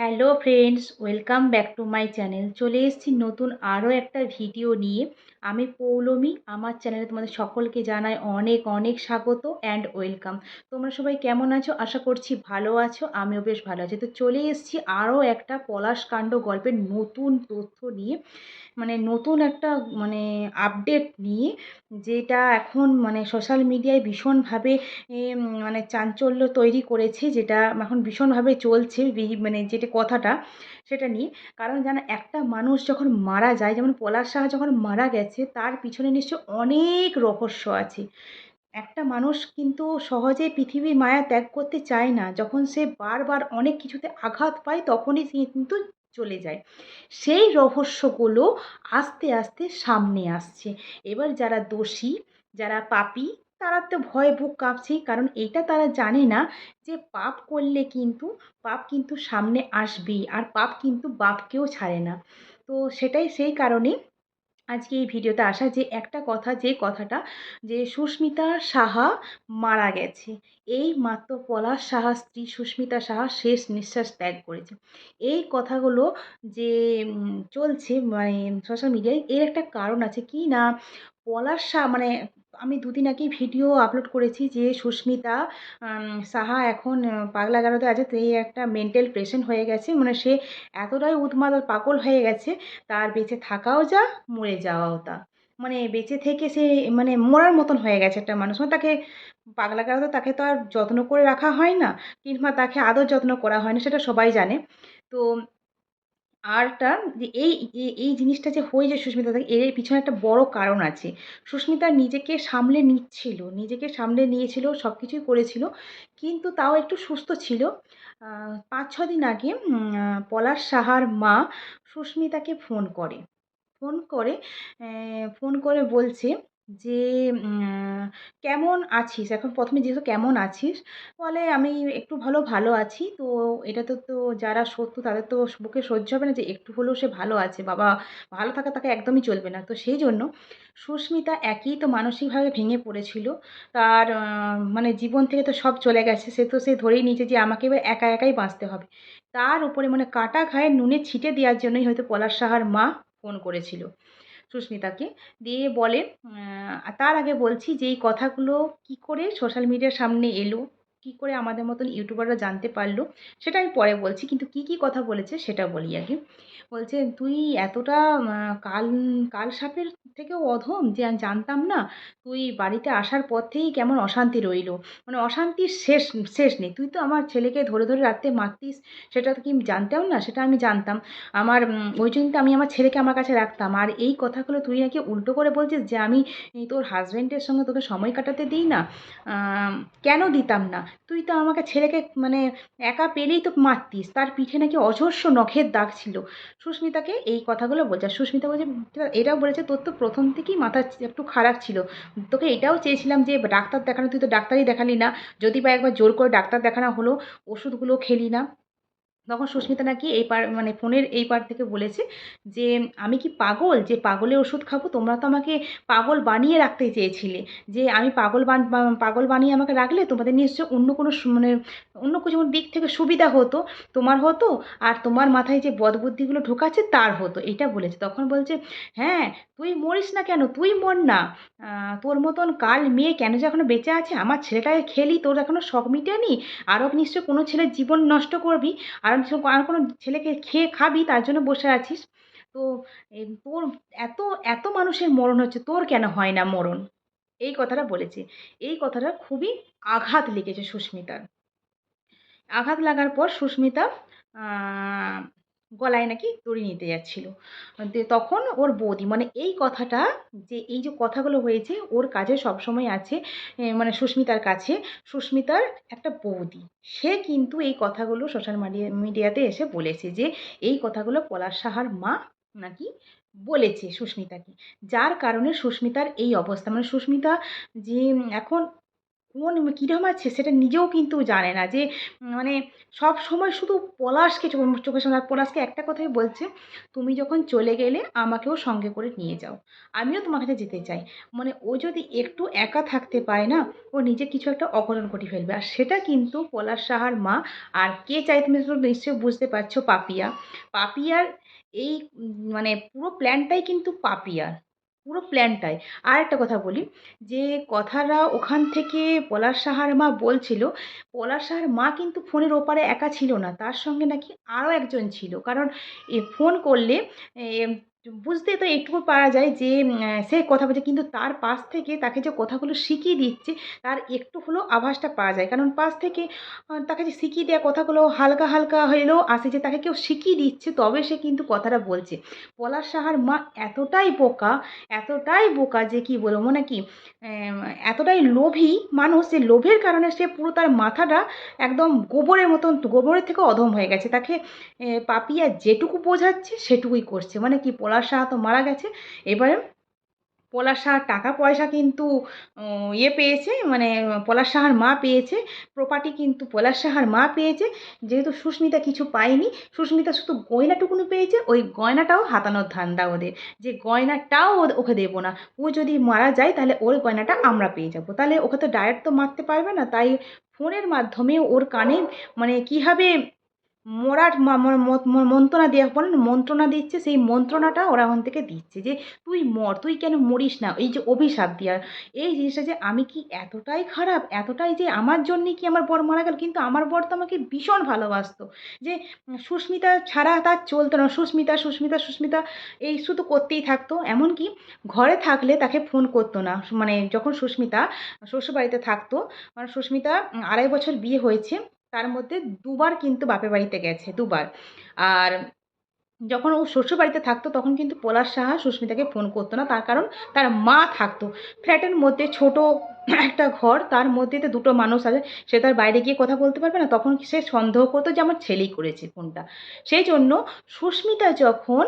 Hello friends, welcome back to my channel. চলে এসেছি নতুন আরও একটা ভিডিও নিয়ে। আমি পৌলমী, আমার চ্যানেলে তোমাদের সকলকে জানাই অনেক অনেক স্বাগত অ্যান্ড ওয়েলকাম। তোমরা সবাই কেমন আছো? আশা করছি ভালো আছো, আমিও বেশ ভালো আছি। তো চলে এসেছি আরও একটা পলাশকাণ্ড গল্পের নতুন তথ্য নিয়ে, নতুন একটা আপডেট নিয়ে, যেটা এখন সোশ্যাল মিডিয়ায় ভীষণভাবে চাঞ্চল্য তৈরি করেছে, যেটা এখন ভীষণভাবে চলছে, যেটা কথাটা সেটা নিয়ে। কারণ জানো, একটা মানুষ যখন মারা যায়, যেমন পলাশ সাহা যখন মারা গেছে, তার পিছনে নিশ্চয় অনেক রহস্য আছে। একটা মানুষ কিন্তু সহজে পৃথিবীর মায়া ত্যাগ করতে চায় না। যখন সে বারবার অনেক কিছুতে আঘাত পায়, তখনই সে কিন্তু চলে যায়। সেই রহস্যগুলো আস্তে আস্তে সামনে আসছে। এবার যারা দোষী, যারা পাপী, তারা তো ভয়ে বুক কাঁপছেই। কারণ এইটা তারা জানে না যে পাপ কিন্তু সামনে আসবেই, আর পাপ কিন্তু বাপকেও ছাড়ে না। তো সেটাই, সেই কারণে আজকে এই ভিডিওতে আসা, যে একটা কথা, যে কথাটা, যে সুস্মিতা সাহা মারা গেছে। এই মাত্র পলাশ সাহা স্ত্রী সুস্মিতা সাহা শেষ নিঃশ্বাস ত্যাগ করেছে। এই কথাগুলো যে চলছে সোশ্যাল মিডিয়ায়, এর একটা কারণ আছে। কি না, পলাশ সাহা আমি দুদিন আগেই ভিডিও আপলোড করেছি যে সুস্মিতা সাহা এখন পাগলা গারদে আছে। তো এই একটা মেন্টাল পেশেন্ট হয়ে গেছে, সে এতটাই উন্মাদ আর পাগল হয়ে গেছে, তার বেঁচে থাকাও যা, মরে যাওয়াও তা। বেঁচে থেকে সে মরার মতন হয়ে গেছে একটা মানুষ। তাকে পাগলা গারদে, তাকে তো আর যত্ন করে রাখা হয় না, কিংবা তাকে আদর যত্ন করা হয় না, সেটা সবাই জানে। তো আরটা যে এই জিনিসটা যে হয়েছে সুস্মিতা থেকে, এর পিছনে একটা বড় কারণ আছে। সুস্মিতা নিজেকে সামলে নিচ্ছিল, নিজেকে সামলে নিয়েছিল, সব কিছুই করেছিল, কিন্তু তাও একটু সুস্থ ছিল। ৫-৬ দিন আগে পলাশ সাহার মা সুস্মিতাকে ফোন করে ফোন করে বলছে যে, কেমন আছিস? এখন প্রথমে জিজ্ঞেস, কেমন আছিস? বলে, আমি একটু ভালো আছি। তো এটা তো যারা শত্রু তাদের তো বুকে সহ্য হবে না যে একটু হলেও সে ভালো আছে। বাবা ভালো থাকা তাকে একদমই চলবে না। তো সেই জন্য সুস্মিতা একেই তো মানসিকভাবে ভেঙে পড়েছিল। তার জীবন থেকে তো সব চলে গেছে। সে ধরেই নিয়েছে যে আমাকে এবার একা একাই বাঁচতে হবে। তার উপরে কাটা ঘায়ে নুনে ছিটে দেওয়ার জন্যই হয়তো পলাশ সাহার মা ফোন করেছিল সুস্মিতাকে। দিয়ে বলে, তার আগে বলছি যে এই কথাগুলো কি করে সোশ্যাল মিডিয়ার সামনে এলো, কি করে আমাদের মতন ইউটিউবাররা জানতে পারলো, সেটা আমি পরে বলছি। কিন্তু কি কথা বলেছে সেটা বলি আগে। বলছে, তুই এতটা কাল কাল সাপের থেকেও অধম যে আমি জানতাম না। তুই বাড়িতে আসার পর থেকেই কেমন অশান্তি রইলো, অশান্তির শেষ নেই। তুই তো আমার ছেলেকে ধরে ধরে রাত্রে মারতিস, সেটা তো কি জানতাম না? সেটা আমি জানতাম। ওই জন্য তো আমি আমার ছেলেকে আমার কাছে রাখতাম। আর এই কথাগুলো তুই নাকি উল্টো করে বলছিস যে আমি তোর হাজব্যান্ডের সঙ্গে তোকে সময় কাটাতে দিই না। কেন দিতাম না? তুই তো আমাকে ছেলেকে একা পেলেই তো মারতিস। তার পিঠে নাকি অজস্র নখের দাগ ছিল। সুস্মিতাকে এই কথাগুলো বলছে। আর সুস্মিতা বলছে, এটাও বলেছে, তোর তো প্রথম থেকেই মাথা একটু খারাপ ছিল। তোকে এটাও চেয়েছিলাম যে ডাক্তার দেখানো, তুই তো ডাক্তারই দেখালি না। যদি বা একবার জোর করে ডাক্তার দেখানো হলো, ওষুধগুলো খেলি না। তখন সুস্মিতা নাকি এই পার ফোনের এই পার থেকে বলেছে যে, আমি কি পাগল যে পাগলের ওষুধ খাবো? তোমরা তো আমাকে পাগল বানিয়ে রাখতে চেয়েছিলে। যে আমি পাগল বানিয়ে আমাকে রাখলে তোমাদের নিশ্চয় অন্য কোনো অন্য কিছু দিক থেকে সুবিধা হতো। তোমার হতো, আর তোমার মাথায় যে বদবুদ্ধিগুলো ঢোকাচ্ছে তার হতো। এটা বলেছে। তখন বলছে, হ্যাঁ, তুই মরিস না কেন? তুই মর না। তোর মতন কাল মেয়ে কেন যে এখনো বেঁচে আছে? আমার ছেলেটাকে খেলি, তোর এখনো শখ মিটেনি? আরও নিশ্চয় কোনো ছেলের জীবন নষ্ট করবি, আর কোনো ছেলেকে খেয়ে খাবি, তার জন্য বসে আছিস। তো তোর এত এত মানুষের মরণ হচ্ছে, তোর কেন হয় না মরণ? এই কথাটা বলেছে। এই কথাটা খুবই আঘাত লেগেছে সুস্মিতার। আঘাত লাগার পর সুস্মিতা আ গলায় নাকি দড়ি নিতে যাচ্ছিল। তখন ওর বৌদি, এই কথাটা, যে এই যে কথাগুলো হয়েছে, ওর কাছে সবসময় আছে, সুস্মিতার কাছে সুস্মিতার একটা বৌদি। সে কিন্তু এই কথাগুলো সোশ্যাল মিডিয়াতে এসে বলেছে যে, এই কথাগুলো পলাশ সাহার মা নাকি বলেছে সুস্মিতাকে। যার কারণে সুস্মিতার এই অবস্থা। সুস্মিতা যে এখন কোন কীরকম আছে সেটা নিজেও কিন্তু জানে না, যে মানে সব সময় শুধু পলাশকে চোখের সামনে, আর পলাশকে একটা কথাই বলছে, তুমি যখন চলে গেলে আমাকেও সঙ্গে করে নিয়ে যাও, আমিও তোমার কাছে যেতে চাই। মানে ও যদি একটু একা থাকতে পায় না, ও নিজে কিছু একটা অঘটন ঘটিয়ে ফেলবে, আর সেটা কিন্তু পলাশ সাহার মা। আর কে চাই তুমি তো নিশ্চয়ই বুঝতে পারছো, পাপিয়া। পাপিয়ার এই মানে পুরো প্ল্যানটাই কিন্তু পাপিয়ার, পুরো প্ল্যানটাই। আর একটা কথা বলি, যে কথাটা ওখান থেকে পলাশ সাহার মা বলছিল, পলাশ সাহার মা কিন্তু ফোনের ওপারে একা ছিল না, তার সঙ্গে নাকি আরও একজন ছিল। কারণ ফোন করলে এ, বুঝতে তো একটুকু পারা যায় যে সে কথা বলছে, কিন্তু তার পাশ থেকে তাকে যে কথাগুলো শিখিয়ে দিচ্ছে, তার একটু হলেও আভাসটা পাওয়া যায়। কারণ পাশ থেকে তাকে যে শিখিয়ে দেওয়া কথাগুলো হালকা হালকা হলেও আসে, যে তাকে কেউ শিখিয়ে দিচ্ছে তবে সে কিন্তু কথাটা বলছে। পলাশ সাহার মা এতটাই বোকা, এতটাই বোকা যে কি বলবো, মানে কি এম, এতটাই লোভী মানুষ, যে লোভের কারণে সে পুরো তার মাথাটা একদম গোবরের মতন, গোবরের থেকে অধম হয়ে গেছে। তাকে পাপিয়া যেটুকু বোঝাচ্ছে সেটুকুই করছে। মানে কি, পলাশ সাহা তো মারা গেছে, এবারে পলাশ সাহার টাকা পয়সা কিন্তু পেয়েছে, মানে পলাশ সাহার মা পেয়েছে, প্রপার্টি কিন্তু পলাশ সাহার মা পেয়েছে। যেহেতু সুস্মিতা কিছু পায়নি, সুস্মিতা শুধু গয়নাটুকুনি পেয়েছে, ওই গয়নাটাও হাতানোর ধান্দা ওদের, যে গয়নাটাও ওকে দেবো না, ও যদি মারা যায় তাহলে ওর গয়নাটা আমরা পেয়ে যাবো। তাহলে ওকে তো ডাইরেক্ট তো মারতে পারবে না, তাই ফোনের মাধ্যমে ওর কানে মানে কীভাবে মরার মন্ত্রণা দেওয়া বলে না, মন্ত্রণা দিচ্ছে, সেই মন্ত্রণাটা ওরা ওখান থেকে দিচ্ছে, যে তুই মর, তুই কেন মরিস না, এই যে অভিশাপ দেওয়ার। এই জিনিসটা, যে আমি কি এতটাই খারাপ, এতটাই যে আমার জন্যে কি আমার বর মারা গেল, কিন্তু আমার বর তো আমাকে ভীষণ ভালোবাসতো, যে সুস্মিতা ছাড়া তার চলতো না, সুস্মিতা সুস্মিতা সুস্মিতা এই শুধু করতেই থাকতো। এমনকি ঘরে থাকলে তাকে ফোন করতো না, মানে যখন সুস্মিতা শ্বশুরবাড়িতে থাকতো, মানে সুস্মিতা 2.5 বছর বিয়ে হয়েছে, তার মধ্যে দুবার কিন্তু বাপের বাড়িতে গেছে, দুবার। আর যখন ও শ্বশুরবাড়িতে থাকতো তখন কিন্তু পলাশ সাহা সুস্মিতাকে ফোন করতো না, তার কারণ তার মা থাকতো ফ্ল্যাটের মধ্যে, ছোট একটা ঘর, তার মধ্যে তো দুটো মানুষ আছে, সে তার বাইরে গিয়ে কথা বলতে পারবে না, তখন সে সন্দেহ করতো যে আমার ছেলেই করেছে ফোনটা। সেই জন্য সুস্মিতা যখন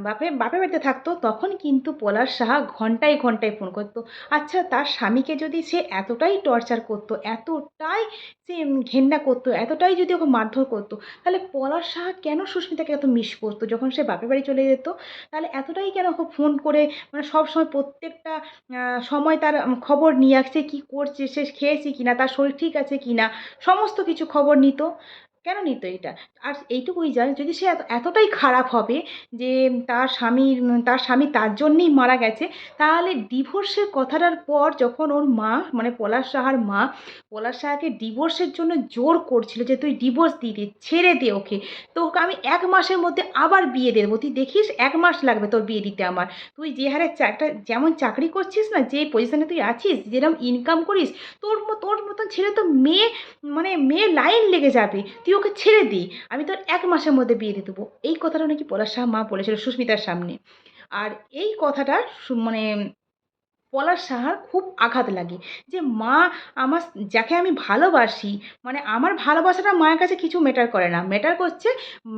বাপের বাপের বাড়িতে থাকতো তখন কিন্তু পলাশ সাহা ঘন্টায় ঘন্টায় ফোন করতো। আচ্ছা, তার স্বামীকে যদি সে এতটাই টর্চার করতো, এতটাই সে ঘেন্না করতো, এতটাই যদি ওকে মারধর করতো, তাহলে পলাশ সাহা কেন সুস্মিতাকে এত মিস করতো যখন সে বাপের বাড়ি চলে যেত? তাহলে এতটাই কেন ওকে ফোন করে, মানে সবসময় প্রত্যেকটা সময় তার খবর নিয়ে আসছে, কী করছে, সে খেয়েছে কি না, তার শরীর ঠিক আছে কি না, সমস্ত কিছু খবর নিত। কেন নিত এটা? আর এইটুকুই জানি, যদি সে এতটাই খারাপ হবে যে তার স্বামী তার জন্যেই মারা গেছে, তাহলে ডিভোর্সের কথাটার পর যখন ওর মা, মানে পলাশ সাহার মা পলাশ সাহাকে ডিভোর্সের জন্য জোর করছিল, যে তুই ডিভোর্স দিয়ে দে, ছেড়ে দে ওকে, তো ওকে আমি 1 মাসের মধ্যে আবার বিয়ে দিয়ে দেবো, তুই দেখিস 1 মাস লাগবে তোর বিয়ে দিতে আমার, তুই যে হারে একটা যেমন চাকরি করছিস না, যে পজিশনে তুই আছিস, যেরকম ইনকাম করিস, তোর মতন ছেলে তো মেয়ে, মানে মেয়ে লাইন লেগে যাবে, তুই ওকে ছেড়ে দিই, আমি তোর 1 মাসের মধ্যে বিয়ে দিয়ে দেবো। এই কথাটা নাকি পলাশ সাহা মা বলেছিল সুস্মিতার সামনে। আর এই কথাটা মানে পলাশ সাহার খুব আঘাত লাগে, যে মা আমার, যাকে আমি ভালোবাসি, মানে আমার ভালোবাসাটা মায়ের কাছে কিছু ম্যাটার করে না, ম্যাটার করছে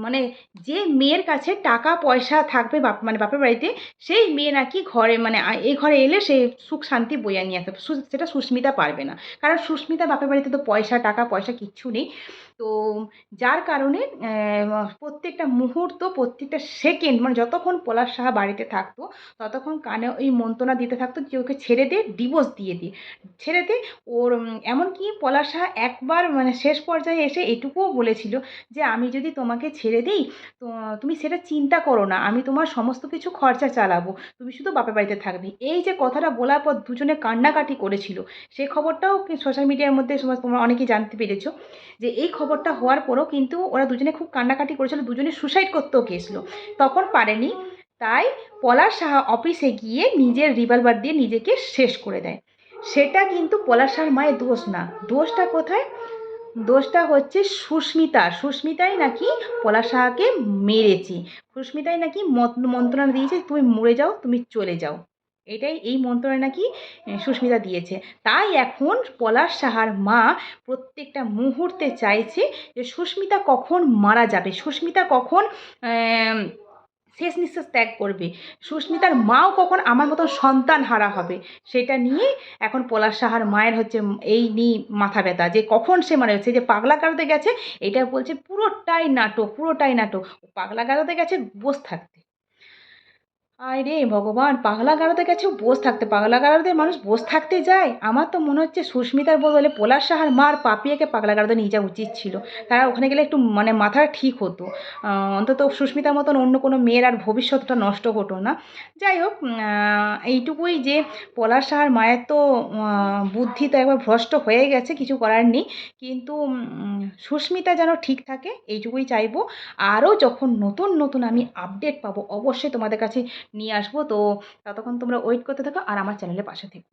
মানে যে মেয়ের কাছে টাকা পয়সা থাকবে, মানে বাপের বাড়িতে, সেই মেয়ে নাকি ঘরে, মানে এই ঘরে এলে সে সুখ শান্তি বইয়া নিয়ে আসবে, সেটা সুস্মিতা পারবে না, কারণ সুস্মিতা বাপের বাড়িতে তো পয়সা টাকা পয়সা কিচ্ছু নেই। তো যার কারণে প্রত্যেকটা মুহূর্ত, প্রত্যেকটা সেকেন্ড, মানে যতক্ষণ পলাশ সাহা বাড়িতে থাকতো ততক্ষণ কানে ওই মন্ত্রণা দিতে থাকতো, যে ওকে ছেড়ে দে, ডিভোর্স দিয়ে দে, ছেড়ে দে ওর। এমনকি পলাশ সাহা একবার মানে শেষ পর্যায়ে এসে এটুকুও বলেছিল, যে আমি যদি তোমাকে ছেড়ে দিই, তো তুমি সেটা চিন্তা করো না, আমি তোমার সমস্ত কিছু খরচা চালাবো, তুমি শুধু বাপের বাড়িতে থাকবে। এই যে কথাটা বলার পর দুজনে কান্নাকাটি করেছিল, সেই খবরটাও সোশ্যাল মিডিয়ার মধ্যে তোমরা অনেকেই জানতে পেরেছো, যে এই খবরটা হওয়ার পরও কিন্তু ওরা দুজনে খুব কান্নাকাটি করেছিল, দুজনে সুসাইড করতেও গেছিল, তখন পারেনি। তাই পলাশ সাহা অফিসে গিয়ে নিজের রিভলভার দিয়ে নিজেকে শেষ করে দেয়। সেটা কিন্তু পলাশ সাহার মায়ের দোষ না। দোষটা কোথায়? দোষটা হচ্ছে সুস্মিতাই নাকি পলাশ সাহাকে মেরেছে, সুস্মিতাই নাকি মন্ত্রণা দিয়েছে, তুমি মরে যাও, তুমি চলে যাও, এটাই এই মন্ত্রণা নাকি সুস্মিতা দিয়েছে। তাই এখন পলাশ সাহার মা প্রত্যেকটা মুহূর্তে চাইছে যে সুস্মিতা কখন মারা যাবে, সুস্মিতা কখন শেষ নিঃশ্বাস ত্যাগ করবে। সুস্মিতার মাও কখন আমার মতন সন্তান হারা হবে, সেটা নিয়েই এখন পলাশ সাহার মায়ের হচ্ছে এই নিয়ে মাথা ব্যথা, যে কখন সে মানে সে যে পাগলা গারদে গেছে, এটা বলছে পুরোটাই নাটক, পুরোটাই নাটক। পাগলা গারদে গেছে বসে থাকতে। আয় রে ভগবান! পাগলা গারদে গেছে বসে থাকতে। পাগলা গারদে মানুষ বসে থাকতে যায়? আমার তো মনে হচ্ছে সুস্মিতার বদলে পলাশ সাহার মা আর পাপিয়াকে পাগলা গারদে নিয়ে যাওয়া উচিত ছিল। তারা ওখানে গেলে একটু মানে মাথাটা ঠিক হতো। অন্তত সুস্মিতার মতন অন্য কোনো মেয়ের আর ভবিষ্যৎটা নষ্ট হতো না। যাই হোক, এইটুকুই যে পলাশ সাহার মায়ের তো বুদ্ধি তো একবার ভ্রষ্ট হয়ে গেছে, কিছু করার নেই। কিন্তু সুস্মিতা যেন ঠিক থাকে এইটুকুই চাইবো। আরও যখন নতুন, নতুন আমি আপডেট পাবো অবশ্যই তোমাদের কাছে নিয়ে আসবো। তো ততক্ষণ তোমরা ওয়েট করতে থাকো আর আমার চ্যানেলের পাশে থেকো।